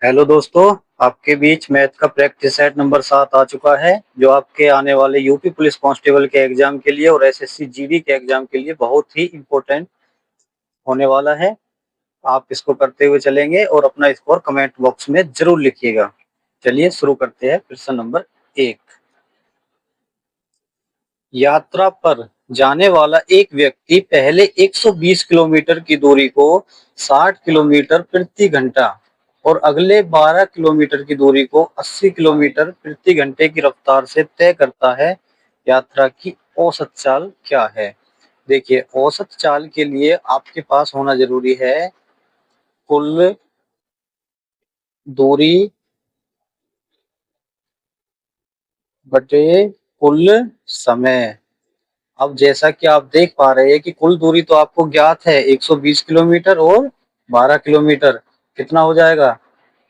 Hello दोस्तों। आपके बीच math का प्रैक्टिस सेट नंबर 7 आ चुका है, जो आपके आने वाले यूपी पुलिस कांस्टेबल के एग्जाम के लिए और एसएससी जीडी के एग्जाम के लिए बहुत ही इम्पोर्टेंट होने वाला है। आप इसको करते हुए चलेंगे और अपना स्कोर कमेंट बॉक्स में जरूर लिखिएगा। चलिए शुरू करते हैं। प्रश्न नंबर 1। यात्रा पर जाने वाला एक व्यक्ति पहले 120 किलोमीटर की दूरी को 60 किलोमीटर प्रति घंटा और अगले 12 किलोमीटर की दूरी को 80 किलोमीटर प्रति घंटे की रफ्तार से तय करता है। यात्रा की औसत चाल क्या है? देखिए, औसत चाल के लिए आपके पास होना जरूरी है कुल दूरी बटे कुल समय। अब जैसा कि आप देख पा रहे हैं कि कुल दूरी तो आपको ज्ञात है 120 किलोमीटर और 12 किलोमीटर, कितना हो जाएगा?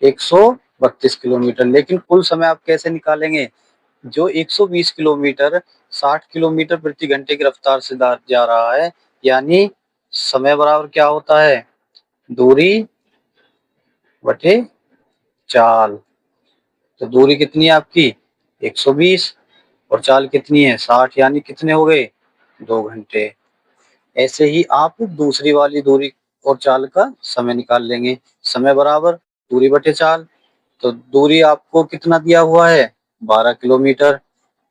132 किलोमीटर। लेकिन कुल समय आप कैसे निकालेंगे? जो 120 किलोमीटर 60 किलोमीटर प्रति घंटे की रफ्तार से जा रहा है, यानी समय बराबर क्या होता है? दूरी बटे चाल। तो दूरी कितनी है आपकी? 120 और चाल कितनी है? 60, यानी कितने हो गए? 2 घंटे। ऐसे ही आप दूसरी वाली दूरी और चाल का समय निकाल लेंगे। समय बराबर दूरी बटे चाल। तो दूरी आपको कितना दिया हुआ है? 12 किलोमीटर।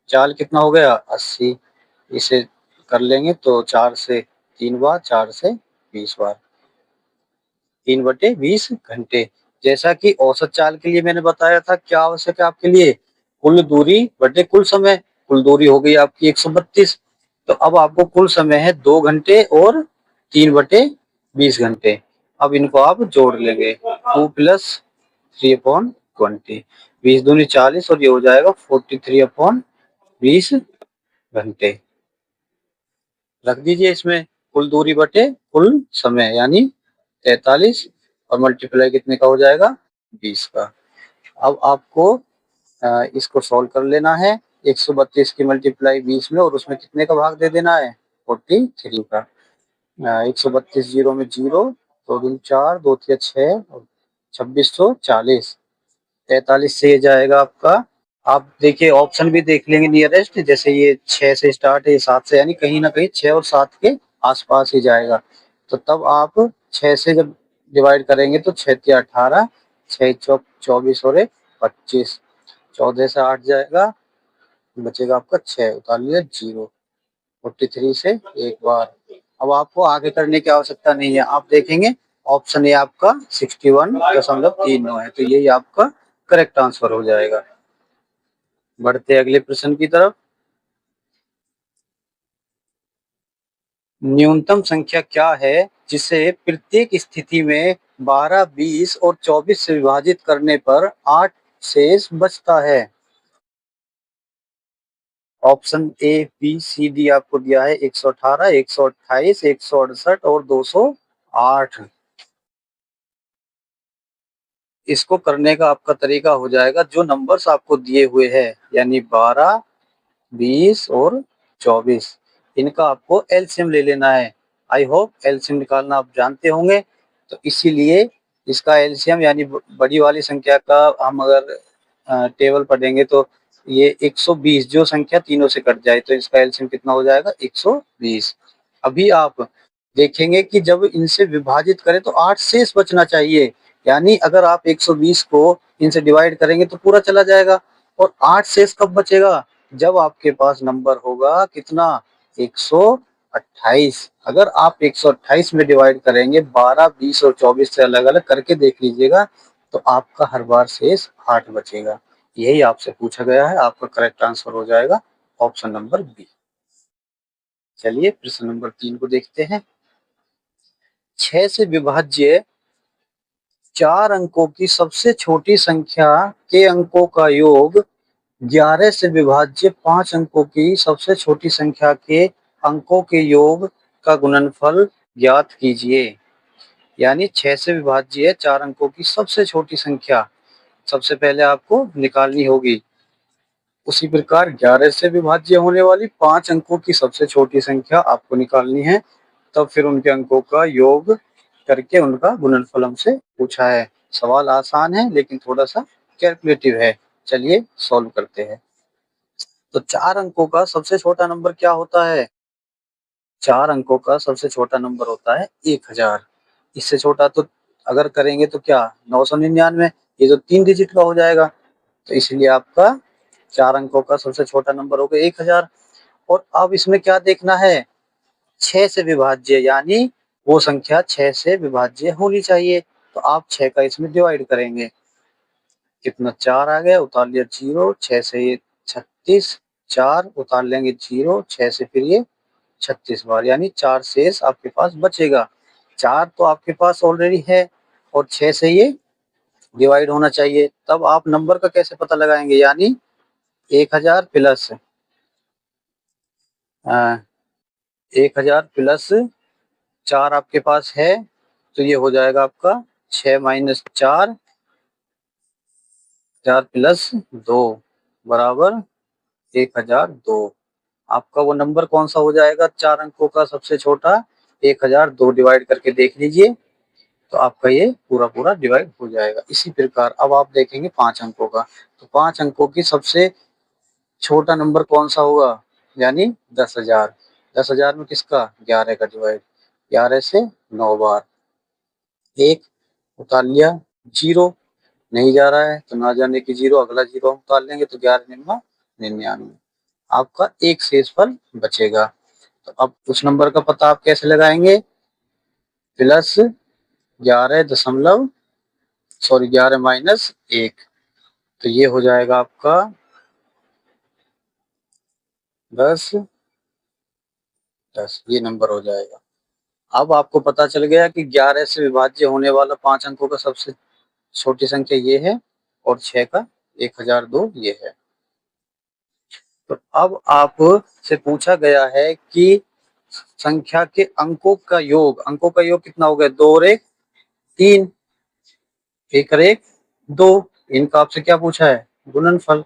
चाल कितना हो गया? 80। इसे कर लेंगे तो 4 से 3 बार, 4 से 20 बार, 3/20 घंटे। जैसा कि औसत चाल के लिए मैंने बताया था, क्या आवश्यक है आपके लिए? कुल दूरी बटे कुल समय। कुल दूरी हो गई आपकी 132। तो अब आपको कुल समय है 2 घंटे और 3/20 घंटे। अब इनको आप जोड़ लेंगे, 2 + 3/20। 20 दूनी 40 और ये हो जाएगा 43/20 घंटे। रख दीजिए इसमें कुल दूरी बटे कुल समय, यानी 43, और मल्टीप्लाई कितने का हो जाएगा? 20 का। अब आपको इसको सॉल्व कर लेना है। 132 की मल्टीप्लाई 20 में और उसमें कितने का भाग दे देना है? 43 का। 132 जीरो में जीरो, 2 दूनी 4, 2 तिया 6 और 2640। 43 से ये जाएगा आपका। आप देखिए ऑप्शन भी देख लेंगे नियरेस्ट, जैसे ये 6 से स्टार्ट है, ये 7 से, यानी कहीं ना कहीं 6 और 7 के आसपास ही जाएगा। तो तब आप 6 से जब डिवाइड करेंगे तो 6 तिया 18, 6 चौक 24 और 1 25। 14 से 8 जाएगा, बचेगा आपका 6, उतार लिया जीरो। 43 से एक बार। अब आपको आगे करने की आवश्यकता नहीं है। आप देखेंगे ऑप्शन ए आपका 61.39 है, तो यही आपका करेक्ट आंसर हो जाएगा। बढ़ते अगले प्रश्न की तरफ। न्यूनतम संख्या क्या है जिसे प्रत्येक स्थिति में 12, 20 और 24 से विभाजित करने पर 8 शेष बचता है? Option A B C D आपको दिया है 118, 128, 168 और 208। इसको करने का आपका तरीका हो जाएगा, जो नंबर्स आपको दिए हुए हैं यानी 12, 20 और 24, इनका आपको एलसीएम ले लेना है। आई होप एलसीएम निकालना आप जानते होंगे। तो इसीलिए इसका एलसीएम यानी बड़ी वाली संख्या का हम अगर टेबल पढ़ेंगे तो ये 120, जो संख्या तीनों से कट जाए तो इसका एलसीएम कितना हो जाएगा? 120। अभी आप देखेंगे कि जब इनसे विभाजित करें तो 8 शेष बचना चाहिए, यानी अगर आप 120 को इनसे डिवाइड करेंगे तो पूरा चला जाएगा। और 8 शेष कब बचेगा? जब आपके पास नंबर होगा कितना? 128। अगर आप 128 में डिवाइड करेंगे, 12, 20 और 24 से अलग अलग करके देख लीजिएगा, तो आपका हर बार शेष 8 बचेगा। यही आपसे पूछा गया है, आपका करेक्ट आंसर हो जाएगा ऑप्शन नंबर बी। चलिए प्रश्न नंबर 3 को देखते हैं। 6 से विभाज्य 4 अंकों की सबसे छोटी संख्या के अंकों का योग 11 से विभाज्य 5 अंकों की सबसे छोटी संख्या के अंकों के योग का गुणनफल ज्ञात कीजिए। यानी 6 से विभाज्य 4 अंकों की सबसे छोटी संख्या सबसे पहले आपको निकालनी होगी। उसी प्रकार 11 से विभाज्य होने वाली 5 अंकों की सबसे छोटी संख्या आपको निकालनी है। तब फिर उनके अंकों का योग करके उनका गुणनफल हमसे पूछा है। सवाल आसान है लेकिन थोड़ा सा कैलकुलेटिव है। चलिए सॉल्व करते हैं। तो 4 अंकों का सबसे छोटा नंबर क्या होता है? 4 अंकों का सबसे छोटा नंबर होता है 1000। इससे छोटा तो अगर करेंगे तो क्या 999, ये तो 3 डिजिट का हो जाएगा। तो इसलिए आपका 4 अंकों का सबसे छोटा नंबर होगा 1000। और अब इसमें क्या देखना है? 6 से विभाज्य, यानी वो संख्या 6 से विभाज्य होनी चाहिए। तो आप 6 का इसमें डिवाइड करेंगे, कितना 4 आ गया, उतार लिया 0, 6 से ये 36, 4 उतार लेंगे 0, 6 से फिर ये 36 बार, यानी 4 शेष आपके पास बचेगा। 4 तो आपके पास ऑलरेडी है और 6 से ये डिवाइड होना चाहिए। तब आप नंबर का कैसे पता लगाएंगे? यानी 1000 प्लस 1000 प्लस 4 आपके पास है, तो ये हो जाएगा आपका 6 माइनस 4, 4 प्लस 2 बराबर 1002। आपका वो नंबर कौन सा हो जाएगा 4 अंकों का सबसे छोटा? 1002 डिवाइड करके देख लीजिए, तो आपका ये पूरा पूरा डिवाइड हो जाएगा। इसी प्रकार अब आप देखेंगे 5 अंकों का, तो 5 अंकों की सबसे छोटा नंबर कौन सा होगा? यानी 10,000। 10,000 में किसका? 11 का डिवाइड, 11 से 9 बार, एक उतार लिया, 0 नहीं जा रहा है तो ना जाने की 0, अगला 0 हम उतार लेंगे तो 11 निन्मा 99, आपका एक शेषफल बचेगा। तो अब उस नंबर का पता आप कैसे लगाएंगे? प्लस 11 माइनस 1, तो ये हो जाएगा आपका 10, 10 ये नंबर हो जाएगा। अब आपको पता चल गया कि 11 से विभाज्य होने वाला 5 अंकों का सबसे छोटी संख्या ये है और 6 का 1002 ये है। तो अब आप से पूछा गया है कि संख्या के अंकों का योग कितना हो गया? 2 और 1 3, 1 और 1 2, इनका आपसे क्या पूछा है? गुणनफल।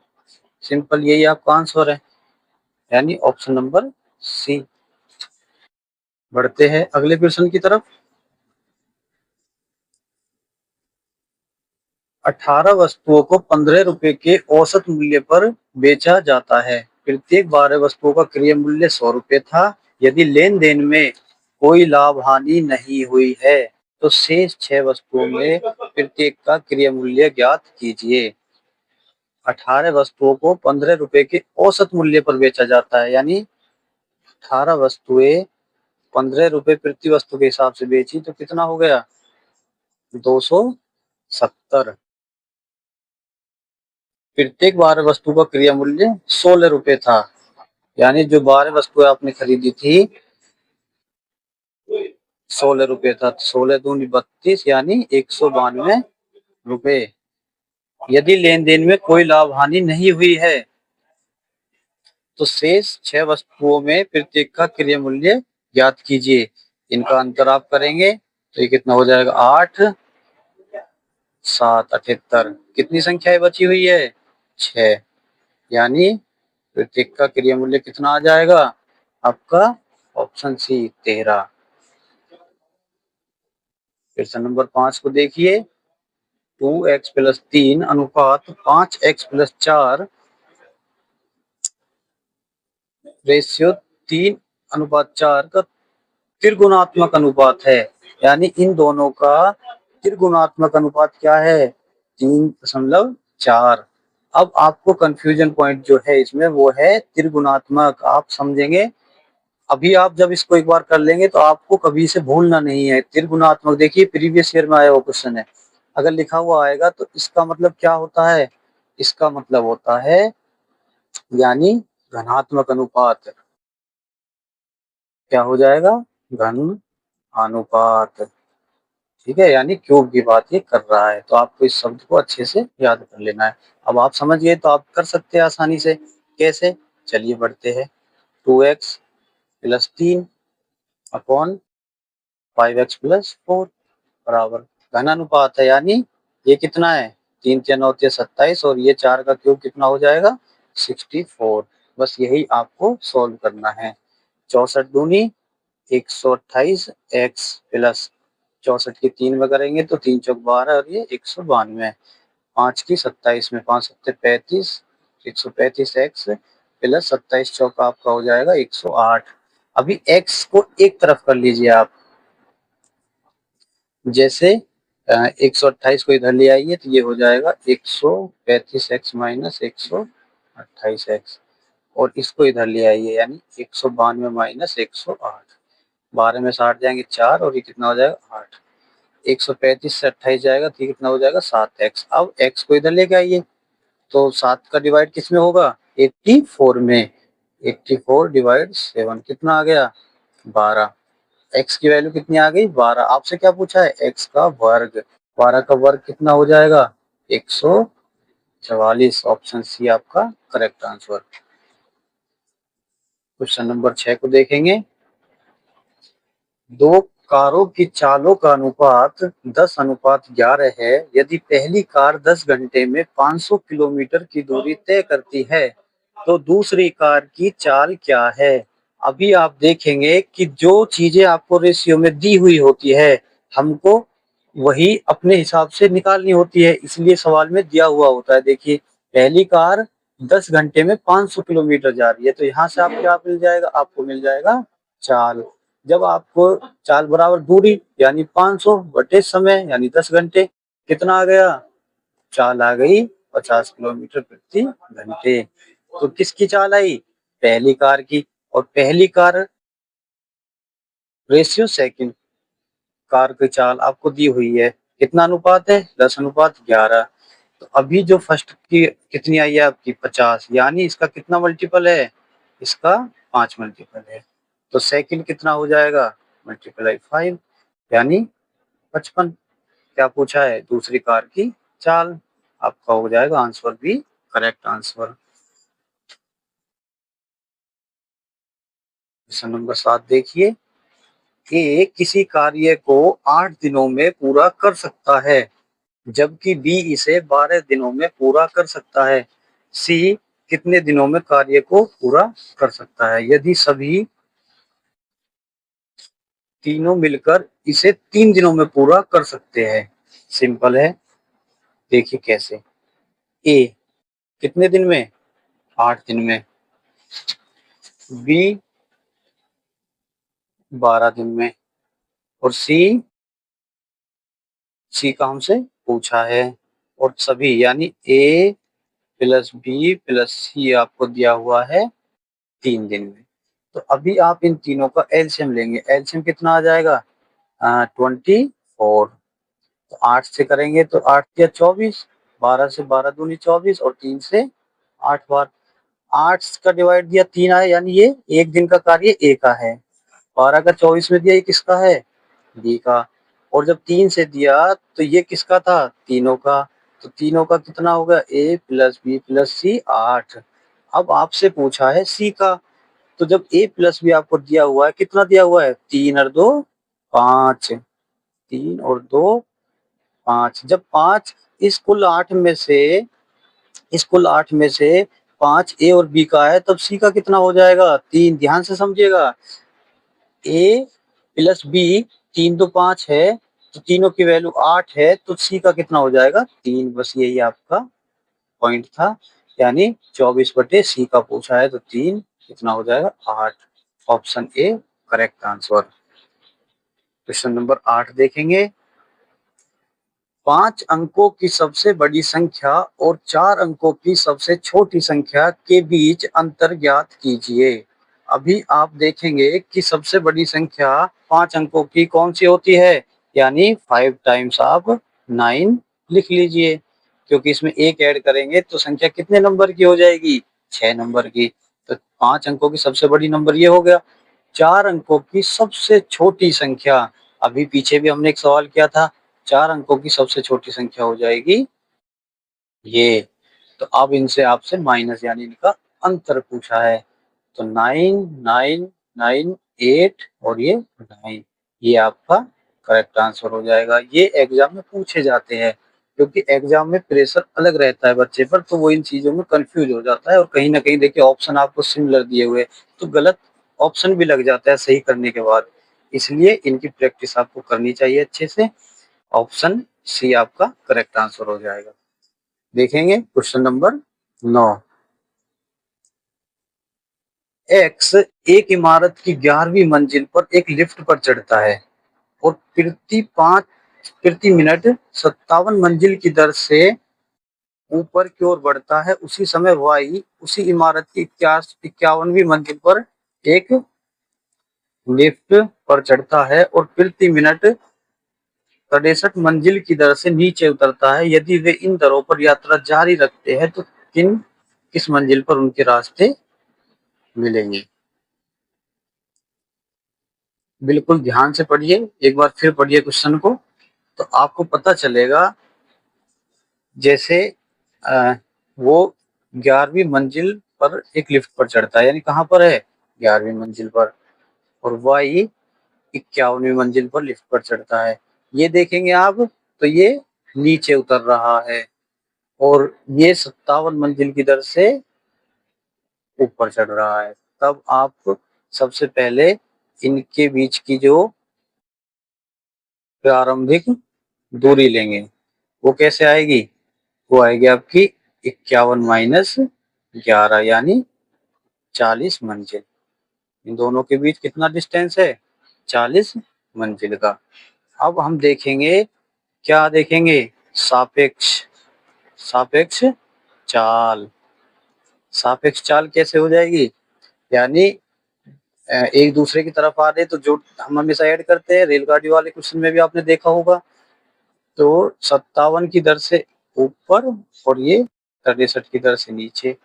सिंपल, यही आपका आंसर है, यानी ऑप्शन नंबर सी। बढ़ते हैं अगले प्रश्न की तरफ। 18 वस्तुओं को 15 रुपए के औसत मूल्य पर बेचा जाता है। प्रत्येक 12 वस्तुओं का क्रय मूल्य 100 रुपए था। यदि लेन देन में कोई लाभ हानि नहीं हुई है तो शेष 6 वस्तुओं में प्रत्येक का क्रय मूल्य ज्ञात कीजिए। 18 वस्तुओं को 15 रुपए के औसत मूल्य पर बेचा जाता है, यानी 18 वस्तुएं 15 रुपए प्रति वस्तु के हिसाब से बेची तो कितना हो गया? 270। प्रत्येक 12 वस्तु का क्रय मूल्य 16 रुपए था, यानी जो 12 वस्तुएं आपने खरीदी थी 16 रुपए था, 16 दूनी 32, यानी 192 रुपए। यदि लेन देन में कोई लाभ हानि नहीं हुई है तो शेष 6 वस्तुओं में प्रत्येक का क्रय मूल्य ज्ञात कीजिए। इनका अंतर आप करेंगे तो ये कितना हो जाएगा? 8 7 78। कितनी संख्याएं बची हुई है? 6, यानी प्रत्येक का क्रय मूल्य कितना आ जाएगा? आपका ऑप्शन सी 13। प्रश्न नंबर 5 को देखिए। 2x प्लस 3 अनुपात 5x प्लस 4 रेशियो 3:4 का त्रिगुणात्मक अनुपात है, यानी इन दोनों का त्रिगुणात्मक अनुपात क्या है? 3.4। अब आपको कंफ्यूजन पॉइंट जो है इसमें वो है त्रिगुणात्मक। आप समझेंगे, अभी आप जब इसको एक बार कर लेंगे तो आपको कभी से भूलना नहीं है। त्रिगुणात्मक देखिए प्रीवियस ईयर में आया हुआ क्वेश्चन है, अगर लिखा हुआ आएगा तो इसका मतलब क्या होता है? इसका मतलब होता है यानी घनात्मक अनुपात। क्या हो जाएगा? घन अनुपात। ठीक है, यानी क्यूब की बात ये कर रहा है, तो आपको इस शब्द को अच्छे से याद कर लेना है। अब आप समझ गए तो आप कर सकते हैं आसानी से। कैसे? चलिए बढ़ते हैं। 2x plus 3 upon 5x plus 4 बराबर घन अनुपात है, यानी ये कितना है? 3 3 9 27 और ये 4 का क्यूब कितना हो जाएगा? 64। बस यही आपको सोल्व करना है। 64 दूनी 128 x प्लस 64 की 3 में करेंगे तो 3 चौक 12 और ये 192। 5 की 27 में 5 सत्ते 35, 135 एक्स प्लस 27 चौका आपका हो जाएगा 108। अभी एक्स को एक तरफ कर लीजिए आप, जैसे 128 को इधर ले आइए तो ये हो जाएगा 135 एक्स माइनस 128 एक्स, और इसको इधर ले आइए यानी 192 माइनस 108। 12 में से 8 जाएंगे 4 और ये कितना हो जाएगा 8। 135 से 28 जाएगा तो ये कितना हो जाएगा 7 एक्स। अब एक्स को इधर लेके आइए तो 7 का डिवाइड किस में होगा 84 में। 84 डिवाइड 7 कितना आ गया 12। एक्स की वैल्यू कितनी आ गई 12। आपसे क्या पूछा है एक्स का वर्ग। 12 का वर्ग कितना हो जाएगा 144। ऑप्शन सी आपका करेक्ट आंसर। क्वेश्चन नंबर 6 को देखेंगे। दो कारों की चालों का अनुपात 10:11 है। यदि पहली कार 10 घंटे में 500 किलोमीटर की दूरी तय करती है तो दूसरी कार की चाल क्या है। अभी आप देखेंगे कि जो चीजें आपको रेशियो में दी हुई होती है हमको वही अपने हिसाब से निकालनी होती है, इसलिए सवाल में दिया हुआ होता है। देखिए पहली कार 10 घंटे में 500 किलोमीटर जा रही है तो यहाँ से आपको क्या मिल जाएगा, आपको मिल जाएगा चाल। जब आपको चाल बराबर दूरी यानी 500 बटे समय यानी 10 घंटे, कितना आ गया चाल आ गई 50 किलोमीटर प्रति घंटे। तो किसकी चाल आई पहली कार की, और पहली कार रेशियो सेकंड कार की चाल आपको दी हुई है। कितना अनुपात है 10:11। तो अभी जो फर्स्ट की कितनी आई है आपकी 50, यानी इसका कितना मल्टीपल है इसका 5 मल्टीपल है। तो सेकंड कितना हो जाएगा मल्टीप्लाई 5 यानी 55। क्या पूछा है दूसरी कार की चाल, आपका हो जाएगा आंसर भी करेक्ट आंसर। क्वेश्चन नंबर 7 देखिए। ए किसी कार्य को 8 दिनों में पूरा कर सकता है जबकि बी इसे 12 दिनों में पूरा कर सकता है। सी कितने दिनों में कार्य को पूरा कर सकता है। यदि सभी तीनों मिलकर इसे 3 दिनों में पूरा कर सकते हैं। सिंपल है, देखिए कैसे। ए कितने दिन में 8 दिन में, बी 12 दिन में, और सी का हमसे पूछा है। और सभी यानी ए प्लस बी प्लस सी आपको दिया हुआ है 3 दिन में। तो अभी आप इन तीनों का एलसीएम लेंगे। एलसीएम कितना आ जाएगा 24। तो 8 से करेंगे तो 8 या 24, 12 से 12 दूनी 24 और 3 से 8 बार। 8 का डिवाइड दिया 3 आया यानी ये एक दिन का कार्य ए का है। 12 का 24 में दिया ये किसका है बी का। और जब 3 से दिया तो ये किसका था तीनों का। तो तीनों का कितना होगा ए प्लस बी प्लस सी 8। अब आपसे पूछा है सी का। तो जब ए प्लस बी आपको दिया हुआ है कितना दिया हुआ है 3 और 2 5, 3 और 2 5। जब 5 इस कुल 8 में से 5 ए और बी का है तब सी का कितना हो जाएगा 3। ध्यान से समझिएगा ए प्लस बी 3 तो 5 है तो तीनों की वैल्यू 8 है तो सी का कितना हो जाएगा 3। बस यही आपका पॉइंट था, यानी 24 बटे सी का पूछा है तो 3 कितना हो जाएगा 8। Option A correct answer. Question number 8 देखेंगे। 5 अंकों की सबसे बड़ी संख्या और 4 अंकों की सबसे छोटी संख्या के बीच अंतर ज्ञात कीजिए। अभी आप देखेंगे कि सबसे बड़ी संख्या 5 अंकों की कौन सी होती है, यानी 5 टाइम्स आप 9 लिख लीजिए, क्योंकि इसमें एक ऐड करेंगे तो संख्या कितने नंबर की हो जाएगी 6 नंबर की। तो 5 अंकों की सबसे बड़ी नंबर ये हो गया। 4 अंकों की सबसे छोटी संख्या, अभी पीछे भी हमने एक सवाल किया था, 4 अंकों की सबसे छोटी संख्या हो जाएगी ये। तो अब इनसे आपसे माइनस यानी इनका अंतर पूछा है। तो 9 9 9 8 और ये 9, ये आपका करेक्ट आंसर हो जाएगा। ये एग्जाम में पूछे जाते हैं क्योंकि एग्जाम में प्रेशर अलग रहता है बच्चे पर, तो वो इन चीजों में कंफ्यूज हो जाता है। और कहीं ना कहीं देखिए ऑप्शन आपको सिमिलर दिए हुए तो गलत ऑप्शन भी लग जाता है सही करने के बाद। इसलिए इनकी प्रैक्टिस आपको करनी चाहिए अच्छे से। ऑप्शन सी आपका करेक्ट आंसर हो जाएगा। देखेंगे क्वेश्चन नंबर 9। एक्स एक इमारत की 11वीं मंजिल पर एक लिफ्ट पर चढ़ता है और प्रति मिनट 57 मंजिल की दर से ऊपर की ओर बढ़ता है। उसी समय वाई उसी इमारत की 51वीं मंजिल पर एक लिफ्ट पर चढ़ता है और प्रति मिनट 63 मंजिल की दर से नीचे उतरता है। यदि वे इन दरों पर यात्रा जारी रखते हैं तो किस मंजिल पर उनके रास्ते मिलेंगे। बिल्कुल ध्यान से पढ़िए, एक बार फिर पढ़िए क्वेश्चन को, तो आपको पता चलेगा। जैसे वो 11वीं मंजिल पर एक लिफ्ट पर चढ़ता है, यानी कहाँ पर है, 11वीं मंजिल पर, और वाई 51वीं मंजिल पर लिफ्ट पर चढ़ता है। ये देखेंगे आप, तो ये नीचे उतर रहा है और ये 57 मंजिल की दर से ऊपर चढ़ रहा है। तब आप सबसे पहले इनके बीच की जो प्रारंभिक दूरी लेंगे, वो कैसे आएगी, वो आएगी आपकी 51 माइनस 11 यानी 40 मंजिल। इन दोनों के बीच कितना डिस्टेंस है, 40 मंजिल का। अब हम देखेंगे, क्या देखेंगे, सापेक्ष सापेक्ष चाल। सापेक्ष चाल कैसे हो जाएगी, यानी एक दूसरे की तरफ आ रहे तो जो हम हमेशा ऐड करते हैं, रेलगाड़ी वाले क्वेश्चन में भी आपने देखा होगा। तो 57 की दर से ऊपर और ये 63 की दर से नीचे,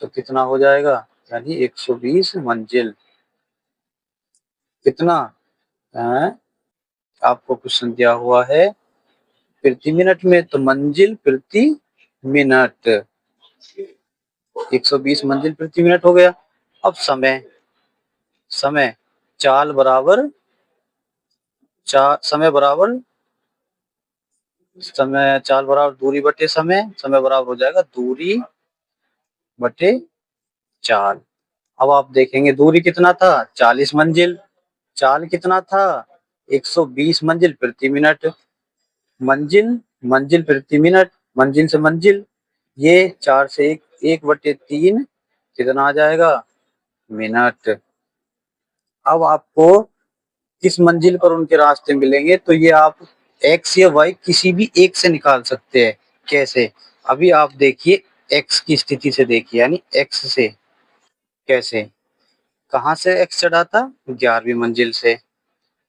तो कितना हो जाएगा, यानी 120 मंजिल। कितना आपको क्वेश्चन दिया हुआ है प्रति मिनट में, तो मंजिल प्रति मिनट, 120 मंजिल प्रति मिनट हो गया। अब समय समय चाल बराबर समय चाल बराबर दूरी बटे समय बराबर हो जाएगा दूरी बटे चाल। अब आप देखेंगे दूरी कितना था, 40 मंजिल, चाल कितना था, 120 मंजिल प्रति मिनट, मंजिल मंजिल प्रति मिनट, मंजिल से मंजिल, ये 4 से 1/3 कितना आ जाएगा, मिनट। अब आपको किस मंजिल पर उनके रास्ते मिलेंगे, तो ये आप एक्स या वाई किसी भी एक से निकाल सकते हैं। कैसे, अभी आप देखिए एक्स की स्थिति से देखिए, यानी एक्स से कैसे, कहाँ से एक्स चढ़ा था, 11वीं मंजिल से,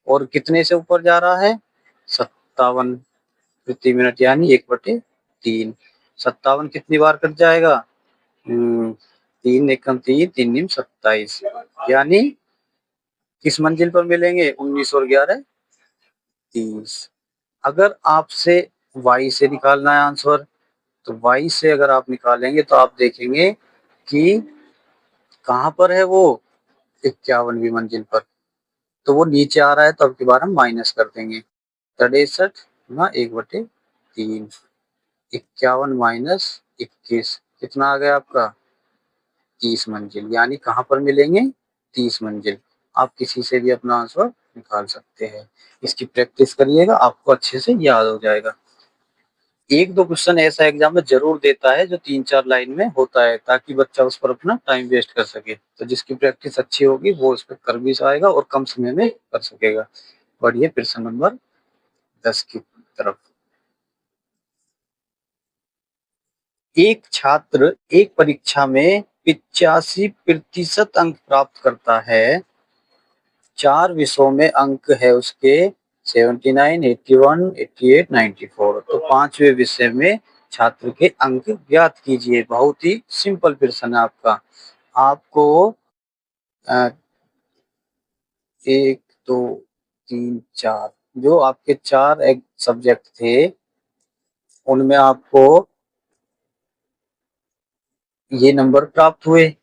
और कितने से ऊपर जा रहा है, 57 प्रति मिनट यानी 1/3। 57 कितनी बार कट जाएगा, 3 एकम 3, 3 निम 27, यानी किस मंजिल पर मिलेंगे, 19 और 11 30। अगर आपसे y से निकालना है आंसर, तो y से अगर आप निकालेंगे तो आप देखेंगे कि कहाँ पर है वो, 51वीं मंजिल पर, तो वो नीचे आ रहा है, तो अब की बार हम माइनस कर देंगे, 63 ना 1/3, 51 माइनस 21 कितना आ गया आपका, 30 मंजिल, यानी कहाँ पर मिलेंगे, 30 मंजिल। आप किसी से भी अपना आंसर निकाल सकते हैं। इसकी प्रैक्टिस करिएगा, आपको अच्छे से याद हो जाएगा। एक दो क्वेश्चन ऐसा एग्जाम में जरूर देता है जो 3-4 लाइन में होता है, ताकि बच्चा उस पर अपना टाइम वेस्ट कर सके। तो जिसकी प्रैक्टिस अच्छी होगी वो उस पर कर भी पाएगा और कम समय में कर सकेगा। बढ़िए प्रश्न नंबर 10 की तरफ। एक छात्र एक परीक्षा में 85% अंक प्राप्त करता है, 4 विषयों में अंक है उसके 79, 81, 88, 94, तो 5वें विषय में छात्र के अंक ज्ञात कीजिए। बहुत ही सिंपल प्रश्न है आपका। आपको 1, 2, 3, 4 जो आपके 4 एक सब्जेक्ट थे, उनमें आपको ये नंबर प्राप्त हुए।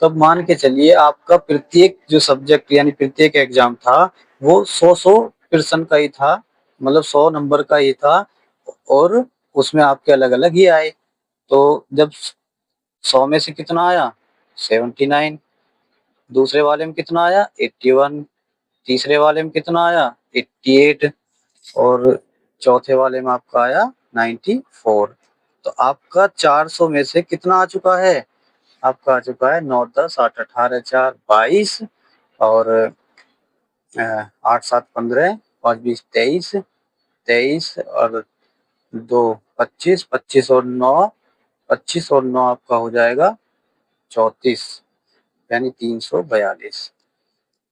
तब मान के चलिए आपका प्रत्येक जो सब्जेक्ट यानी प्रत्येक एग्जाम था वो 100 प्रश्न का ही था, मतलब 100 नंबर का ही था, और उसमें आपके अलग अलग ही आए। तो जब 100 में से कितना आया, 79, दूसरे वाले में कितना आया, 81, तीसरे वाले में कितना आया 88 और चौथे वाले में आपका आया 94। तो आपका 400 में से कितना आ चुका है, आपका आ चुका है 9 10 8 18 4 22 और 8 7 15 5 20 23 23 और 2 25 25 और 9 25 और 9 आपका हो जाएगा 34 यानी 342।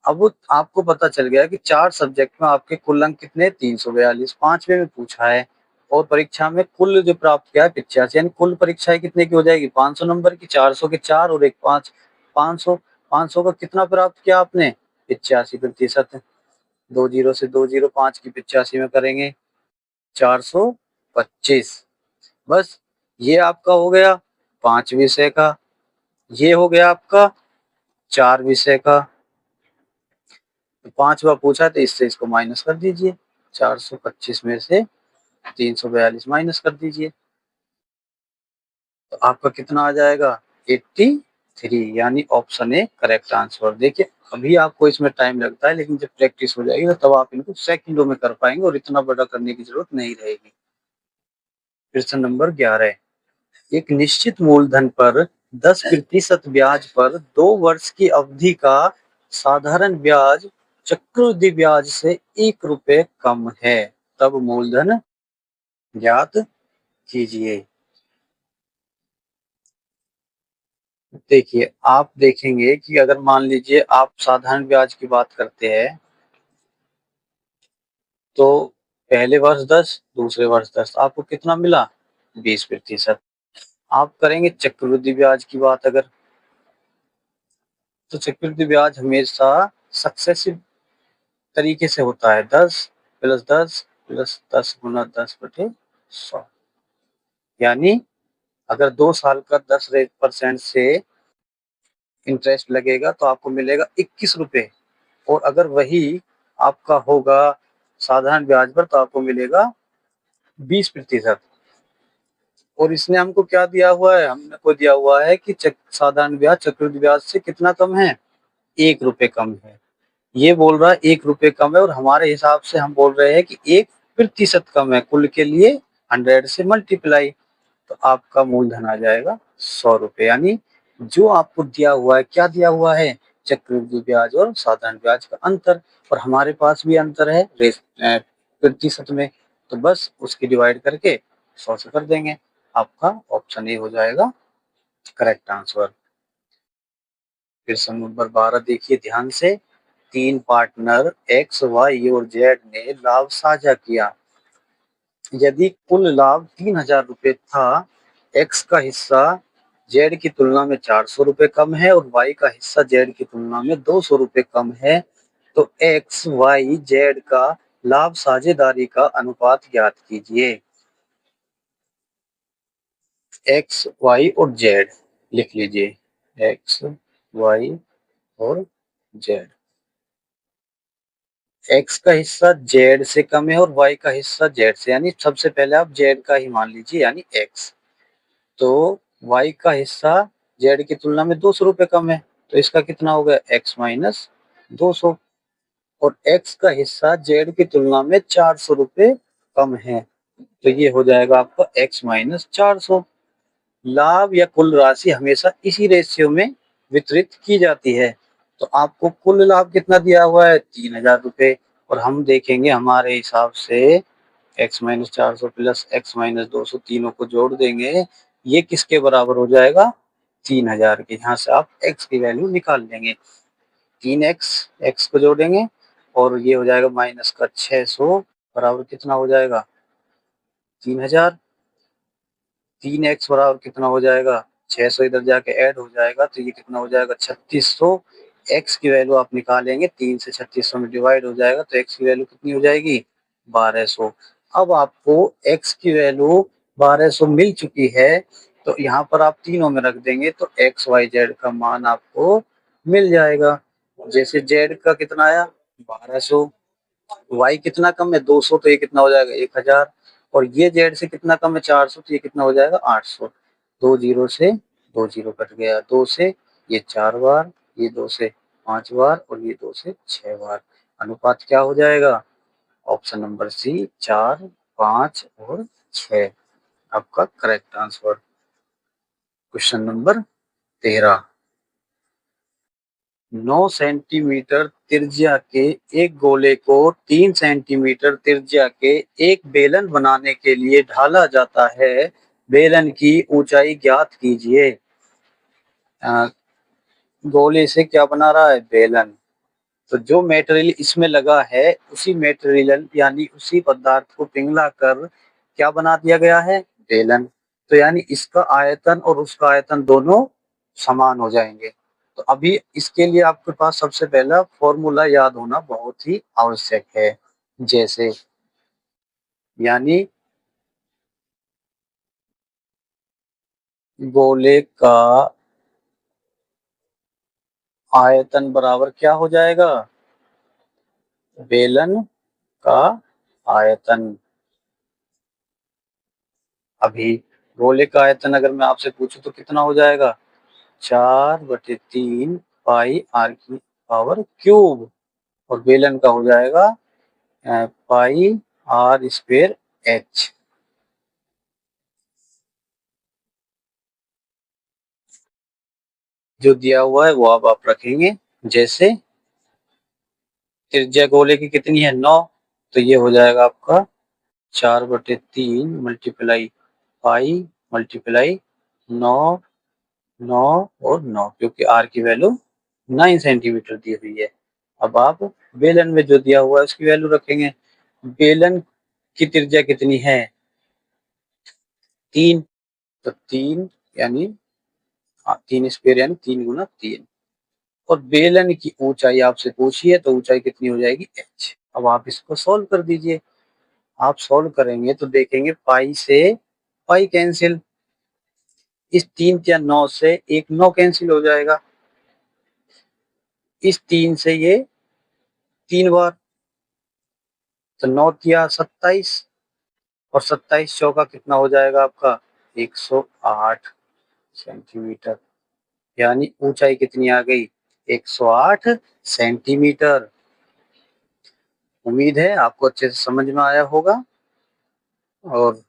अब आपको पता चल गया कि 4 सब्जेक्ट में आपके कुल अंक कितने 342, पांचवे में पूछा है और परीक्षा में कुल जो प्राप्त किया है 85, यानी कुल परीक्षाएं कितने की हो जाएगी 500 नंबर की, 400 के 4 और एक 5, 500 500 का कितना प्राप्त किया आपने 85%। 2 जीरो से 2 जीरो 5 की 85 में करेंगे 425। बस ये आपका हो गया 5 विषय का, ये हो गया आपका 4 विषय का। तो 5वां पूछा तो इससे इसको माइनस कर दीजिए, 425 में से 342 माइनस कर दीजिए तो आपका कितना आ जाएगा 83, यानी ऑप्शन ए करेक्ट आंसर। देखिए अभी आपको इसमें टाइम लगता है लेकिन जब प्रैक्टिस हो जाएगी तो तब आप इनको सेकंडों में कर पाएंगे और इतना बड़ा करने की जरूरत नहीं रहेगी। प्रश्न नंबर 11, एक निश्चित मूलधन पर 10% ब्याज पर 2 वर्ष की अवधि का साधारण ब्याज चक्रवृद्धि ब्याज से 1 रुपए कम है, तब मूलधन ज्ञात कीजिए। देखिए आप देखेंगे कि अगर मान लीजिए आप साधारण ब्याज की बात करते हैं तो पहले वर्ष 10 दूसरे वर्ष 10 आपको कितना मिला 20%। आप करेंगे चक्रवृद्धि ब्याज की बात अगर, तो चक्रवृद्धि ब्याज हमेशा सक्सेसिव तरीके से होता है 10 प्लस 10 प्लस 10 गुना 10/100, यानी अगर 2 साल का 10% से इंटरेस्ट लगेगा तो आपको मिलेगा 21 रुपए, और अगर वही आपका होगा साधारण ब्याज पर तो आपको मिलेगा 20%। और इसने हमको क्या दिया हुआ है, हमने को दिया हुआ है कि साधारण ब्याज चक्रवृद्धि ब्याज से कितना कम है 1 रुपए कम है। ये बोल रहा है 1 रुपए कम है और हमारे हिसाब से हम बोल रहे हैं कि 1% कम है, कुल के लिए 100 से मल्टीप्लाई, तो आपका मूलधन आ जाएगा 100 रुपए। यानी जो आपको दिया हुआ है, क्या दिया हुआ है चक्रवृद्धि ब्याज और साधारण ब्याज का अंतर, और हमारे पास भी अंतर है प्रतिशत में, तो बस उसकी डिवाइड करके 100 से कर देंगे, आपका ऑप्शन ए हो जाएगा करेक्ट आंसर। क्वेश्चन नंबर 12 देखिए ध्यान से, 3 पार्टनर एक्स वाई और जेड ने लाभ साझा किया, यदि कुल लाभ 3000 रुपए था, एक्स का हिस्सा जेड की तुलना में 400 रुपए कम है और वाई का हिस्सा जेड की तुलना में 200 रुपए कम है, तो एक्स वाई जेड का लाभ साझेदारी का अनुपात ज्ञात कीजिए। एक्स वाई और जेड लिख लीजिए, एक्स वाई और जेड, एक्स का हिस्सा जेड से कम है और वाई का हिस्सा जेड से, यानी सबसे पहले आप जेड का ही मान लीजिए यानी एक्स, तो वाई का हिस्सा जेड की तुलना में 200 रुपए कम है, तो इसका कितना हो गया एक्स माइनस 200, और एक्स का हिस्सा जेड की तुलना में 400 रुपए कम है, तो ये हो जाएगा आपका एक्स माइनस 400। लाभ या कुल राशि हमेशा इसी रेशियो में वितरित की जाती है, तो आपको कुल लाभ कितना दिया हुआ है 3000 रुपए, और हम देखेंगे हमारे हिसाब से x minus 400 plus x minus 200 तीनों को जोड़ देंगे, ये किसके बराबर हो जाएगा 3000 के, यहाँ से आप एक्स की वैल्यू निकाल लेंगे, 3x एक्स को जोड़ेंगे और ये हो जाएगा माइनस का 600 बराबर कितना हो जाएगा 3000, 3x बराबर कितना हो जाएगा 600, इधर जाके ऐड हो जाएगा तो ये कितना हो जाएगा 3600, x की वैल्यू आप निकालेंगे 3 से 3600 में डिवाइड हो जाएगा तो x की वैल्यू कितनी हो जाएगी 1200। अब आपको x की वैल्यू 1200 मिल चुकी है, तो यहाँ पर आप तीनों में रख देंगे तो x y z का मान आपको मिल जाएगा। जैसे z का कितना आया 1200, y कितना कम है 200 तो ये कितना हो जाएगा 1000, और ये z से कितना कम है 400 तो ये कितना हो जाएगा 800। 2 जीरो से 2 जीरो कट गया, 2 से ये 4 बार, ये 2 से 5 बार और ये 2 से 6 बार, अनुपात क्या हो जाएगा? ऑप्शन नंबर सी 4, 5 और 6 आपका correct answer. Question number 13। 9 centimetre त्रिज्या के एक गोले को 3 सेंटीमीटर त्रिज्या के एक बेलन बनाने के लिए ढाला जाता है। बेलन की ऊंचाई ज्ञात कीजिए। गोले से क्या बना रहा है? बेलन। तो जो मेटेरियल इसमें लगा है उसी मेटेरियल यानी उसी पदार्थ को पिघला कर क्या बना दिया गया है? बेलन। तो यानी इसका आयतन और उसका आयतन दोनों समान हो जाएंगे। तो अभी इसके लिए आपके पास सबसे पहला फॉर्मूला याद होना बहुत ही आवश्यक है। जैसे यानी गोले का आयतन बराबर क्या हो जाएगा? बेलन का आयतन। अभी गोले का आयतन अगर मैं आपसे पूछूं तो कितना हो जाएगा? 4/3 पाई आर की पावर क्यूब। और बेलन का हो जाएगा पाई आर स्क्वायर एच। जो दिया हुआ है वो अब आप रखेंगे। जैसे त्रिज्या गोले की कितनी है? 9। तो ये हो जाएगा आपका 4/3 मल्टीप्लाई पाई मल्टीप्लाई 9, 9 और 9, क्योंकि आर की वैल्यू 9 सेंटीमीटर दी हुई है। अब आप बेलन में जो दिया हुआ है उसकी वैल्यू रखेंगे। बेलन की त्रिज्या कितनी है? 3। तो 3 यानी 3 स्क्वायर यानी 3 × 3। और बेलन की ऊंचाई आपसे पूछी है तो ऊंचाई कितनी हो जाएगी? h। अब आप इसको सॉल्व कर दीजिए। आप सॉल्व करेंगे तो देखेंगे पाई से पाई कैंसिल। इस 3 या 9 से एक 9 कैंसिल हो जाएगा। इस 3 से ये 3 बार, तो 9 या 27 और 27 चौका कितना हो जाएगा आपका? 108 सेंटीमीटर। यानी ऊंचाई कितनी आ गई? 108 सेंटीमीटर। उम्मीद है आपको अच्छे से समझ में आया होगा। और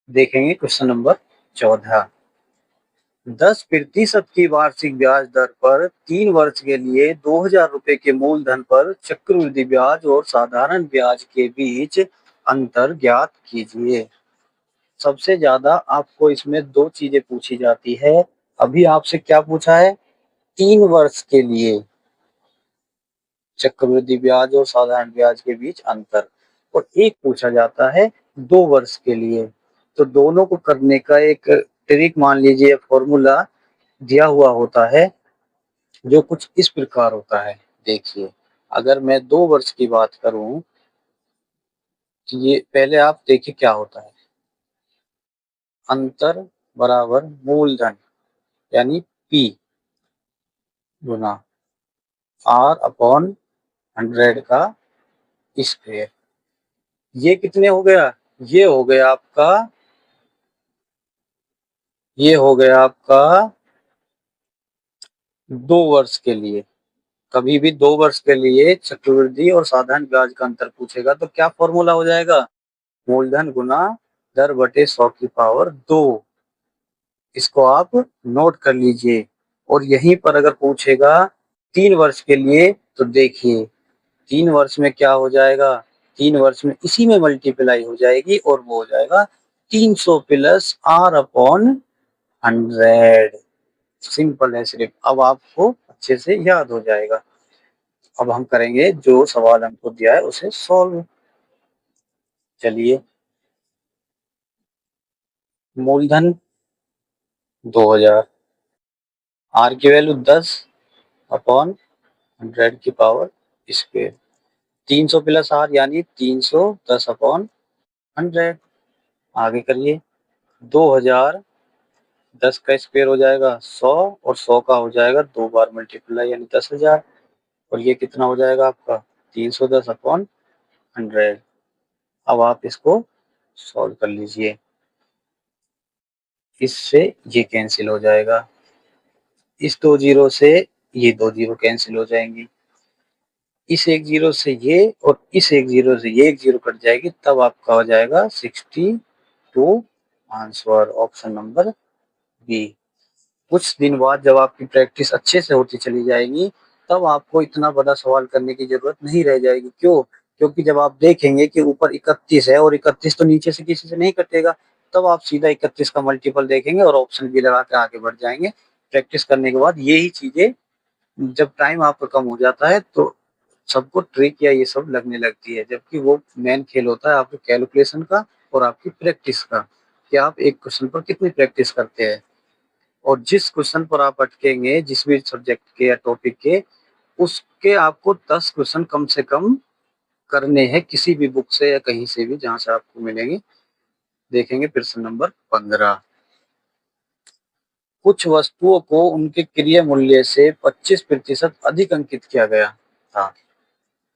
देखेंगे क्वेश्चन नंबर 14। 10% की वार्षिक ब्याज दर पर 3 वर्ष के लिए 2000 रुपए के मूलधन पर चक्रवृद्धि ब्याज और साधारण ब्याज के बीच अंतर ज्ञात कीजिए। सबसे ज्यादा आपको इसमें दो चीजें पूछी जाती है। अभी आपसे क्या पूछा है? 3 वर्ष के लिए चक्रवृद्धि ब्याज और साधारण ब्याज के बीच अंतर। और एक पूछा जाता है 2 वर्ष के लिए। तो दोनों को करने का एक ट्रिक मान लीजिए, फॉर्मूला दिया हुआ होता है जो कुछ इस प्रकार होता है। देखिए, अगर मैं 2 वर्ष की बात करूं तो ये पहले आप देखिए क्या होता है। अंतर बराबर मूलधन यानी P गुना R/100 का स्क्वायर। ये कितने हो गया? ये हो गया आपका ये हो गया आपका 2 वर्ष के लिए। कभी भी 2 वर्ष के लिए चक्रवृद्धि और साधारण ब्याज का अंतर पूछेगा तो क्या फॉर्मूला हो जाएगा? मूलधन गुना दर बटे 100 की पावर 2। इसको आप नोट कर लीजिए। और यहीं पर अगर पूछेगा 3 वर्ष के लिए तो देखिए 3 वर्ष में क्या हो जाएगा? 3 वर्ष में इसी में मल्टीप्लाई हो जाएगी और वो हो जाएगा 300 प्लस R/100। सिंपल है सिर्फ। अब आपको अच्छे से याद हो जाएगा। अब हम करेंगे जो सवाल हमको दिया है उसे सॉल्व। चलिए, मूलधन 2000, आर की वैल्यू 10/100 की पावर स्क्वायर, 300 प्लस आर यानी 300 10/100। आगे करिए, 2000 10 का स्क्वायर हो जाएगा 100 और 100 का हो जाएगा 2 बार मल्टीप्लाई यानी 10,000। और ये कितना हो जाएगा आपका? 310/100। अब आप इसको सॉल्व कर लीजिए। इससे ये कैंसिल हो जाएगा। इस 2 जीरो से ये 2 जीरो कैंसिल हो जाएंगी। इस एक जीरो से ये और इस एक जीरो से ये एक जीरो कट जाएगी, तब आपका हो जाएगा 62 आंसर, ऑप्शन नंबर बी। कुछ दिन बाद जब आपकी प्रैक्टिस अच्छे से होती चली जाएगी, तब आपको इतना बड़ा सवाल करने की जरूरत नहीं रह जाएगी। क्यों? क्योंकि जब आप देखेंगे कि ऊपर 31 है और 31 तो नीचे से किसी से नहीं कटेगा, तब आप सीधा 31 का मल्टीपल देखेंगे और ऑप्शन भी लगा के आगे बढ़ जाएंगे। प्रैक्टिस करने के बाद यही चीजें, जब टाइम आपका कम हो जाता है तो सबको ट्रिक या ये सब लगने लगती है, जबकि वो मेन खेल होता है आपके कैलकुलेशन का और आपकी प्रैक्टिस का, कि आप एक क्वेश्चन पर कितनी प्रैक्टिस करते हैं। और जिस क्वेश्चन पर आप अटकेंगे, जिस भी सब्जेक्ट के या टॉपिक के, उसके आपको 10 क्वेश्चन कम से कम करने हैं, किसी भी बुक से या कहीं से भी जहां से आपको मिलेंगे। देखेंगे प्रश्न नंबर 15। कुछ वस्तुओं को उनके क्रय मूल्य से 25% अधिक अंकित किया गया था।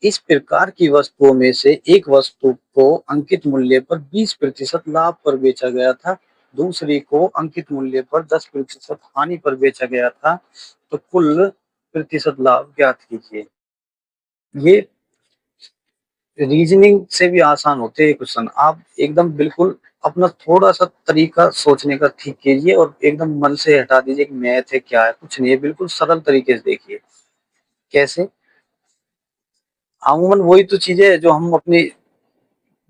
इस प्रकार की वस्तुओं में से एक वस्तु को अंकित मूल्य पर 20% लाभ पर बेचा गया था, दूसरी को अंकित मूल्य पर 10% हानि पर बेचा गया था। तो कुल प्रतिशत लाभ ज्ञात कीजिए। ये रीजनिंग से भी आसान होते हैं क्वेश्चन। आप एकदम बिल्कुल अपना थोड़ा सा तरीका सोचने का ठीक कीजिए और एकदम मन से हटा दीजिए कि मैथ है क्या है, कुछ नहीं है। बिल्कुल सरल तरीके से देखिए। कैसे? अमूमन वही तो चीजें है जो हम अपनी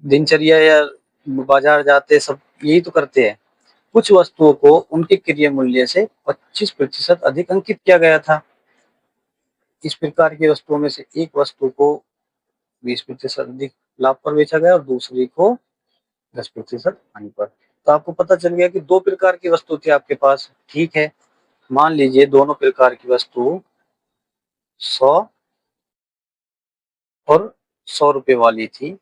दिनचर्या या बाजार जाते सब यही तो करते हैं। कुछ वस्तुओं को उनके क्रय मूल्य से 25% अधिक अंकित किया गया था। इस प्रकार की वस्तुओं में से एक वस्तु को 20% अधिक लाभ पर बेचा गया और दूसरी को 10% हानि पर। तो आपको पता चल गया कि दो प्रकार की वस्तु थी आपके पास। ठीक है, मान लीजिए दोनों प्रकार की वस्तु 100 और 100 रुपए वाली थी,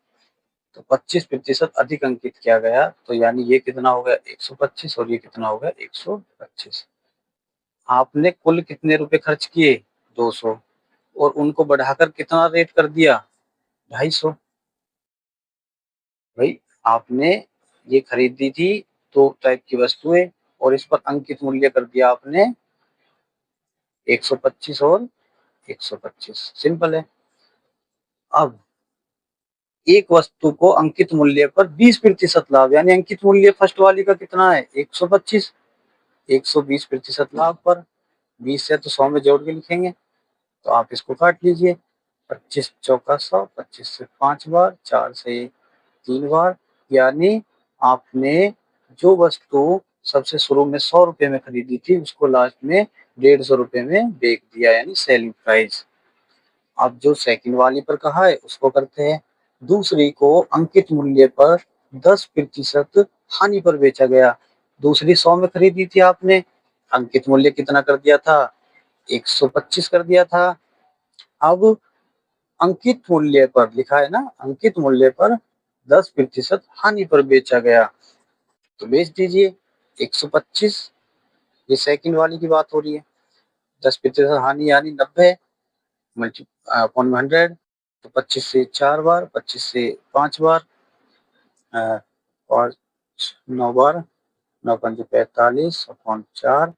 तो 25% अधिक अंकित किया गया, तो यानी ये कितना हो गया 125 और ये कितना हो गया 125। आपने कुल कितने रुपए खर्च किए 200 और उनको बढ़ाकर कितना रेट कर दिया 250। भाई आपने ये खरीदी थी दो टाइप की वस्तुएं और इस पर अंकित मूल्य कर दिया आपने 125 और 125। सिंपल है। अब एक वस्तु को अंकित मूल्य पर 20% लाभ, यानी अंकित मूल्य फर्स्ट वाली का कितना है 125, 120% लाभ पर 20 है तो 100 में जोड़ के लिखेंगे। तो आप इसको काट लीजिए। 25 चौका 100, 25 से 5 बार, 4 से 3 बार, यानी आपने जो वस्तु सबसे शुरू में 100 रुपए में खरीदी थी उसको लास्ट में 150 रुपए में बेच दिया, यानी सेलिंग प्राइस। अब जो सेकंड वाली पर कहा है उसको करते हैं। दूसरी को अंकित मूल्य पर 10% हानि पर बेचा गया। दूसरी 100 में खरीदी थी आपने, अंकित मूल्य कितना कर दिया था 125 कर दिया था। अब अंकित मूल्य पर लिखा है ना, अंकित मूल्य पर 10% हानि पर बेचा गया, तो बेच दीजिए 125। ये सेकंड वाली की बात हो रही है। 10% हानि यानी 90 मल्टी अपॉन 100, तो 25 से 4 बार, 25 से 5 बार, और 9 बार, 9 पंजे 45 अपॉन 4,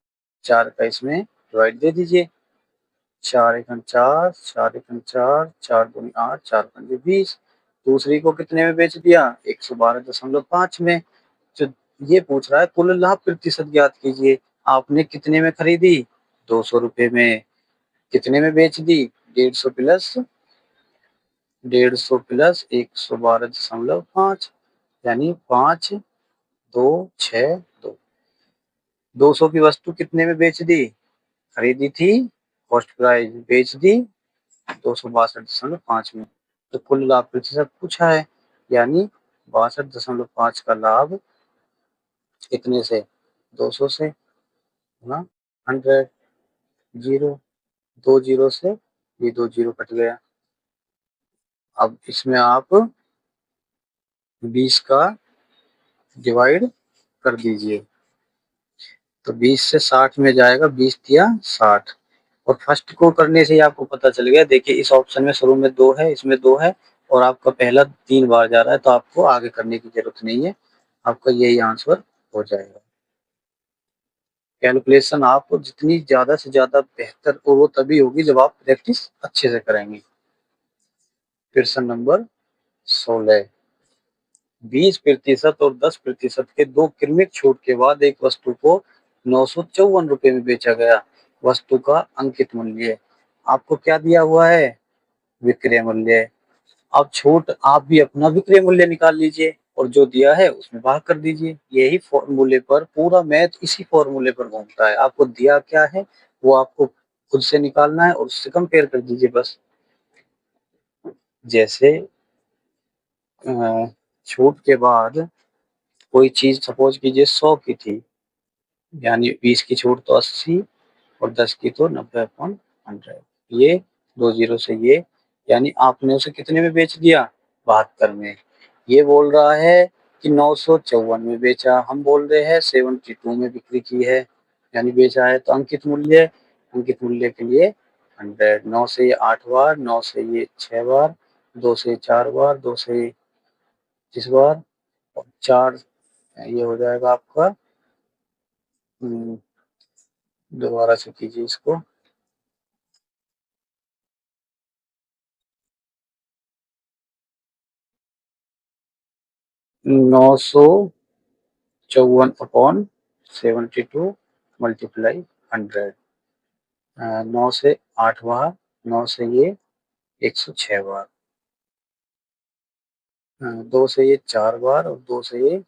4 का इसमें डिवाइड दे दीजिए। 4 एकम 4, 4 एकम 4, 4 दूनी 8, 4 पंजे 20। दूसरी को कितने में बेच दिया 112.5 में। जो ये पूछ रहा है कुल लाभ प्रतिशत ज्ञात कीजिए। आपने कितने में खरीदी 200 रुपए में, कितने में बेच दी 150 प्लस 112.5, यानी 5 2 6 2। 200 की वस्तु कितने में बेच दी, खरीदी थी कॉस्ट प्राइस, बेच दी 262.5 में। तो कुल लाभ प्रतिशत पूछा है, यानी 62.5 का लाभ कितने से 200 से ना 100, जीरो, 2 जीरो से ये 2 जीरो कट गया। अब इसमें आप 20 का डिवाइड कर दीजिए, तो 20 से 60 में जाएगा, 20 दिया 60। और फर्स्ट को करने से ही आपको पता चल गया। देखिए इस ऑप्शन में शुरू में 2 है, इसमें 2 है और आपका पहला 3 बार जा रहा है, तो आपको आगे करने की जरूरत नहीं है, आपका यही आंसर हो जाएगा। कैलकुलेशन आप जितनी ज्यादा से ज्यादा बेहतर, और वो तभी होगी जब आप प्रैक्टिस अच्छे से करेंगे। प्रश्न नंबर 16। 20% और 10% के दो क्रमिक छूट के बाद एक वस्तु को 954 रुपए में बेचा गया। वस्तु का अंकित मूल्य। आपको क्या दिया हुआ है? विक्रय मूल्य। अब छूट आप भी अपना विक्रय मूल्य निकाल लीजिए और जो दिया है उसमें भाग कर दीजिए। यही फॉर्मूले पर पूरा मैथ इसी फॉर्मूले पर घूमता है। आपको दिया क्या है वो आपको खुद से निकालना है और उससे कंपेयर कर दीजिए बस। जैसे छूट के बाद कोई चीज सपोज कीजिए 100 की थी, यानी 20 की छूट तो 80 और 10 की तो 90/100। ये 2 जीरो से ये, यानी आपने उसे कितने में बेच दिया? 72 में। ये बोल रहा है कि 954 में बेचा, हम बोल रहे हैं 72 में बिक्री की है, यानी बेचा है। तो अंकित मूल्य के लिए 100। 9 से ये 8 बार, 9 से ये 6 बार, 2 से 4 बार, 2 से 25 बार और 4 ये हो जाएगा आपका। दोबारा से कीजिए इसको। 954/72 मल्टीप्लाई 100। 9 से 8 बार, 9 से ये 106 बार, 2 से ये 4 बार और 2 से ये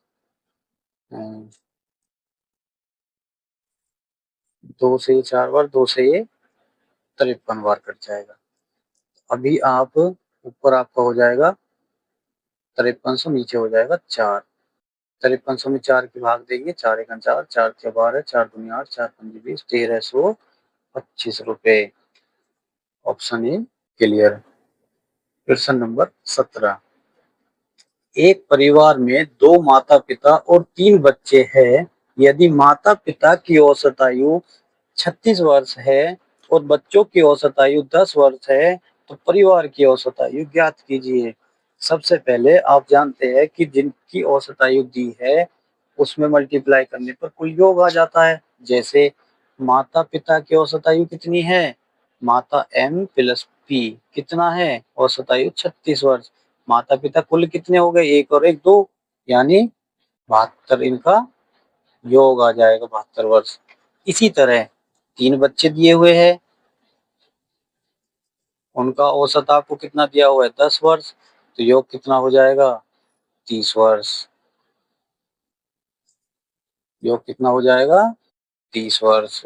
2 से ये 4 बार, 2 से ये 53 बार कट जाएगा। अभी आप ऊपर आपका हो जाएगा 5300, नीचे हो जाएगा 4। 5300 में 4 की भाग देंगे, 4 एकम 4, 4 के 12, 4 दूनी 8, 4 पंजे 20, 1325 रुपए। Option A clear. प्रश्न नंबर 17। एक परिवार में दो माता पिता और 3 बच्चे हैं। यदि माता पिता की औसत आयु 36 वर्ष है और बच्चों की औसत आयु 10 वर्ष है तो परिवार की औसत आयु ज्ञात कीजिए। सबसे पहले आप जानते हैं कि जिनकी औसत आयु दी है उसमें मल्टीप्लाई करने पर कुल योग आ जाता है। जैसे माता पिता की औसत आयु कितनी है? माता m प्लस p कितना है? औसत आयु 36 वर्ष। माता पिता कुल कितने हो गए? 1 और 1 2, यानी 72। इनका योग आ जाएगा 72 वर्ष। इसी तरह 3 बच्चे दिए हुए हैं, उनका औसत आपको कितना दिया हुआ है? 10 वर्ष। तो योग कितना हो जाएगा? 30 वर्ष। योग कितना हो जाएगा? 30 वर्ष।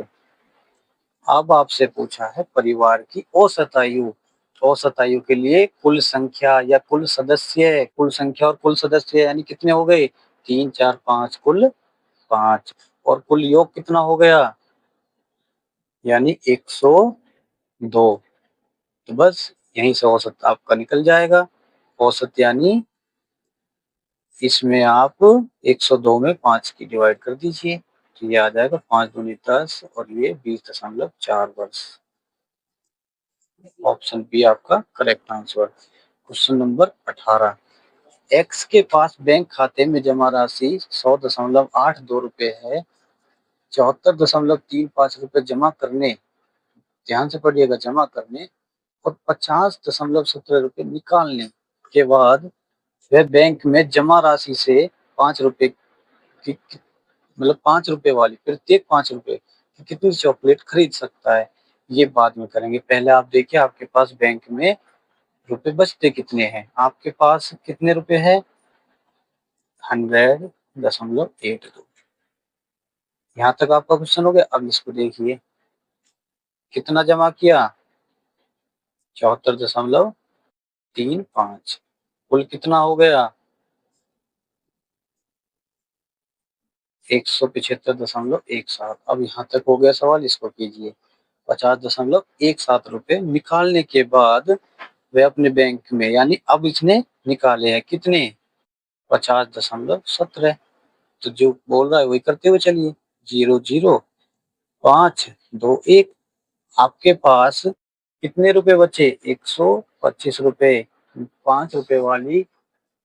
अब आपसे पूछा है परिवार की औसत आयु। औसत आयु के लिए कुल संख्या या कुल संख्या और कुल सदस्य यानी कितने हो गए? 3 4 5, कुल 5। और कुल योग कितना हो गया? यानी 102। तो बस यहीं से औसत आपका निकल जाएगा। औसत यानी इसमें आप 102 में 5 की डिवाइड कर दीजिए तो ये आ जाएगा 5 दूनी 10 और ये 20.4 वर्ष। ऑप्शन बी आपका correct answer. Question number 18। X के पास बैंक खाते में जमा राशि 100.82 रुपए है। 74.35 रुपए जमा करने, ध्यान से पढ़िएगा, जमा करने और 50.17 रुपए निकालने के बाद वह बैंक में जमा राशि से 5 रुपए की मतलब 5 रुपए वाली प्रत्येक 5 रुपए की कितनी चॉकलेट खरीद सकता है? ये बाद में करेंगे। पहले आप देखिए आपके पास बैंक में रुपए बचते कितने हैं। आपके पास कितने रुपए हैं? 100.82। यहाँ तक आपका क्वेश्चन हो गया। अब इसको देखिए कितना जमा किया? 74.35। कुल कितना हो गया? 175.17। अब यहाँ तक हो गया सवाल, इसको कीजिए। 50.17 निकालने के बाद वह अपने बैंक में, यानी अब इसने निकाले हैं कितने? 50.17। तो जो बोल रहा है वही करते हुए चलिए। 0 0 5 2 1। आपके पास कितने रुपए बचे? 125 रुपए। 5 रुपए वाली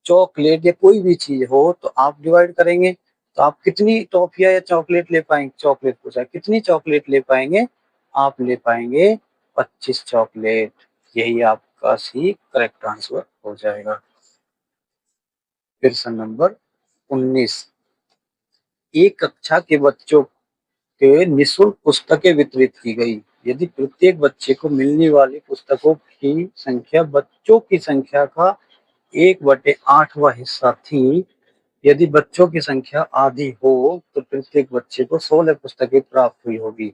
चॉकलेट या कोई भी चीज हो तो आप डिवाइड करेंगे तो आप कितनी टॉफिया या चॉकलेट ले पाएंगे? चॉकलेट पूछा, कितनी चॉकलेट ले पाएंगे? आप ले पाएंगे 25 चॉकलेट। यही आप का सी करेक्ट आंसर हो जाएगा। प्रश्न नंबर 19, एक कक्षा के बच्चों के निःशुल्क पुस्तकें वितरित की गई। यदि प्रत्येक बच्चे को मिलने वाली पुस्तकों की संख्या बच्चों की संख्या का 1/8वां हिस्सा थी, यदि बच्चों की संख्या आधी हो तो प्रत्येक बच्चे को 16 पुस्तकें प्राप्त हुई होगी।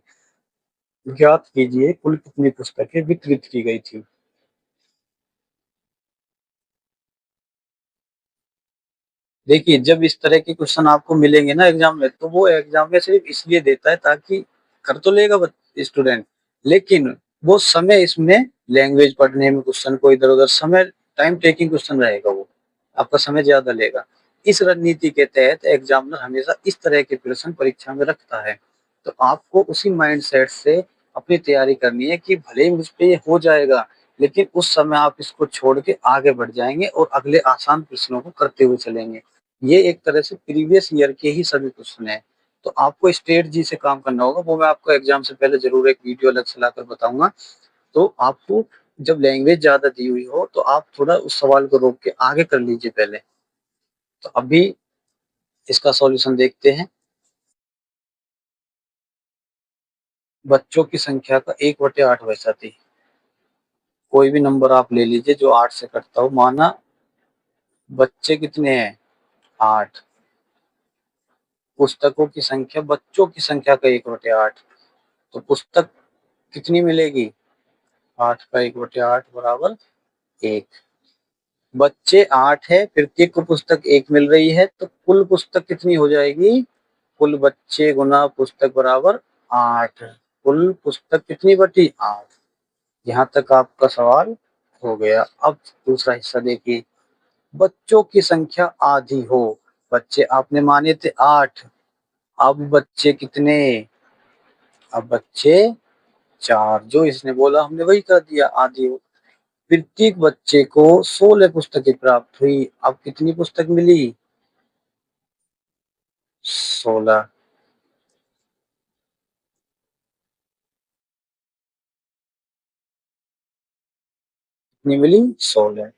ज्ञात कीजिए कुल कितनी पुस्तकें वितरित की गई थी। देखिए, जब इस तरह के क्वेश्चन आपको मिलेंगे ना एग्जाम में, तो वो एग्जाम में सिर्फ इसलिए देता है ताकि कर तो लेगा स्टूडेंट, लेकिन वो समय इसमें लैंग्वेज पढ़ने में क्वेश्चन को इधर-उधर समय टाइम टेकिंग क्वेश्चन रहेगा वो, आपका समय ज्यादा लेगा। इस रणनीति के तहत एग्जामिनर हमेशा इस तरह के प्रश्न परीक्षा में रखता है। तो आपको उसी माइंडसेट से अपनी तैयारी करनी है कि भले ही मुझ पे ये हो जाएगा, लेकिन उस समय आप इसको छोड़ के आगे बढ़ जाएंगे और अगले आसान प्रश्नों को करते हुए चलेंगे। ये एक तरह से प्रीवियस ईयर के ही सभी क्वेश्चन है। तो आपको स्ट्रेटजी से काम करना होगा, वो मैं आपको एग्जाम से पहले जरूर एक वीडियो अलग से लाकर बताऊंगा। तो आपको जब लैंग्वेज ज्यादा दी हुई हो तो आप थोड़ा उस सवाल को रोक के आगे कर लीजिए पहले। तो अभी इसका सॉल्यूशन देखते हैं। बच्चों की संख्या का 1/8 वैसा थी। कोई भी नंबर आप ले लीजिए जो 8 से कटता हो। माना बच्चे कितने हैं? 8। पुस्तकों की संख्या बच्चों की संख्या का 1/8। तो पुस्तक कितनी मिलेगी? 8 का 1/8 बराबर 1। बच्चे 8 है, प्रत्येक को पुस्तक 1 मिल रही है, तो कुल पुस्तक कितनी हो जाएगी? कुल बच्चे गुना पुस्तक बराबर 8। कुल पुस्तक कितनी बटी? 8। यहाँ तक आपका सवाल हो गया। अब दूसरा हिस्सा देखिए। बच्चों की संख्या आधी हो। बच्चे आपने माने थे 8, अब बच्चे कितने? अब बच्चे 4। जो इसने बोला हमने वही कर दिया, आधी हो। प्रत्येक बच्चे को 16 पुस्तकें प्राप्त हुई। अब कितनी पुस्तक मिली? 16। कितनी मिली? 16।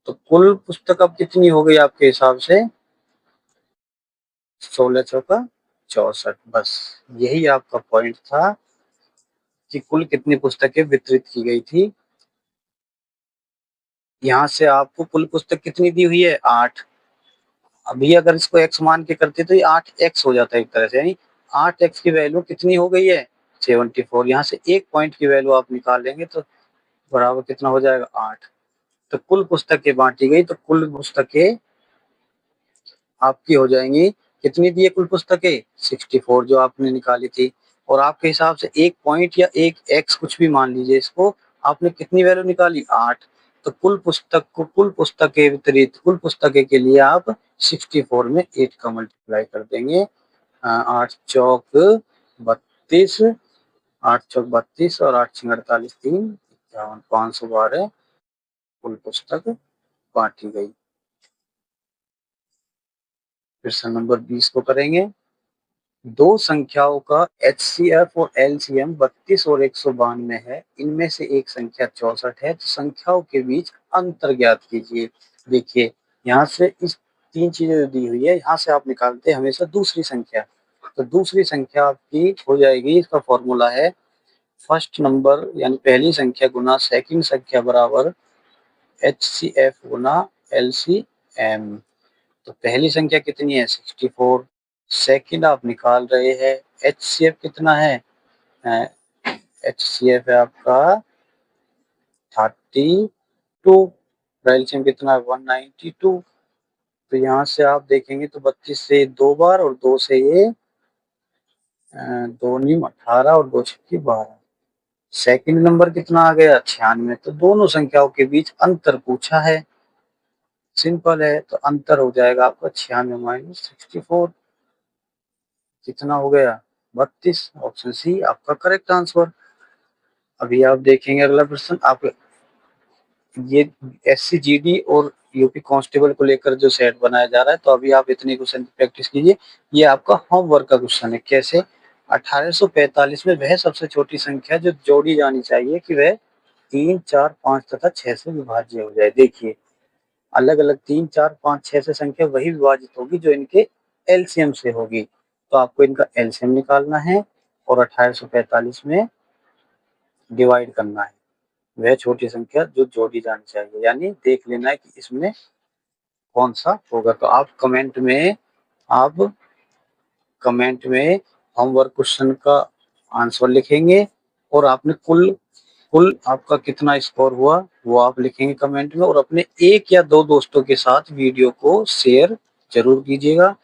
तो कुल पुस्तक अब कितनी हो गई आपके हिसाब से? 16 चौका 64। बस यही आपका पॉइंट था कि कुल कितनी पुस्तकें वितरित की गई थी। यहाँ से आपको कुल पुस्तक कितनी दी हुई है? 8। अभी अगर इसको x मान के करते तो ये 8x हो जाता है एक तरह से, यानी 8x की वैल्यू कितनी हो गई है? 74। यहाँ से एक पॉइंट की वैल्यू आप निकाल लेंगे तो बराबर कितना हो जाएगा? 8। तो कुल पुस्तकें बांटी गई, तो कुल पुस्तकें आपकी हो जाएंगी। कितनी दी है कुल पुस्तकें? 64 जो आपने निकाली थी। और आपके हिसाब से एक पॉइंट या एक एक्स कुछ भी मान लीजिए इसको, आपने कितनी वैल्यू निकाली? 8। तो कुल पुस्तकें वितरित कुल पुस्तकें के लिए आप 64 में 8 का मल्टीप्लाई कर देंगे। 8 चौक 32, 8 चौक 32 और 8 छंग 48, 3 51, 512 कुल पुस्तक बांटी गई। प्रश्न नंबर 20 को करेंगे। दो संख्याओं का एचसीएफ और एलसीएम 32 और 192 है। इनमें से एक संख्या 64 है, तो संख्याओं के बीच अंतर ज्ञात कीजिए। देखिए, यहाँ से इस तीन चीजें जो दी हुई है, यहाँ से आप निकालते हैं हमेशा दूसरी संख्या। तो दूसरी संख्या आपकी हो जाएगी, इसका फॉर्मूला है फर्स्ट नंबर यानी पहली संख्या गुना सेकंड संख्या बराबर एचसीएफ गुना एलसीएम। तो पहली संख्या कितनी है? 64। सेकंड आप निकाल रहे हैं, एचसीएफ कितना है? एचसीएफ है आपका 32। एलसीएम कितना है? 192। तो यहाँ से आप देखेंगे तो 32 से 2 बार और 2 से ये 2 नीम 18 और 2 छक्की 12। सेकंड नंबर कितना आ गया? 96। तो दोनों संख्याओं के बीच अंतर पूछा है, सिंपल है। तो अंतर हो जाएगा आपका 96 माइनस 64। कितना हो गया? 32। ऑप्शन सी आपका करेक्ट आंसर। अभी आप देखेंगे अगला प्रश्न। आप ये एससीजीडी और यूपी कांस्टेबल को लेकर जो सेट बनाया जा रहा है, तो अभी आप इतने क्वेश्चन की प्रैक्टिस कीजिए। ये आपका होमवर्क का क्वेश्चन है। कैसे? 1845 में वह सबसे छोटी संख्या जो जोड़ी जानी चाहिए कि वह 3, 4, 5 तथा 6 से विभाज्य हो जाए। देखिए अलग अलग 3, 4, 5, 6 से संख्या वही विभाजित होगी जो इनके एलसीएम से होगी। तो आपको इनका एलसीएम निकालना है और 1845 में डिवाइड करना है। वह छोटी संख्या जो जोड़ी जानी चाहिए, यानी देख लेना है कि इसमें कौन सा होगा। तो आप कमेंट में होमवर्क क्वेश्चन का आंसर लिखेंगे और आपने कुल कुल आपका कितना स्कोर हुआ वो आप लिखेंगे कमेंट में, और अपने 1 या 2 दोस्तों के साथ वीडियो को शेयर जरूर कीजिएगा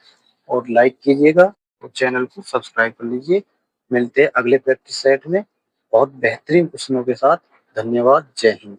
और लाइक कीजिएगा और चैनल को सब्सक्राइब कर लीजिए। मिलते हैं अगले प्रैक्टिस सेट में बहुत बेहतरीन क्वेश्चनों के साथ। धन्यवाद। जय हिंद।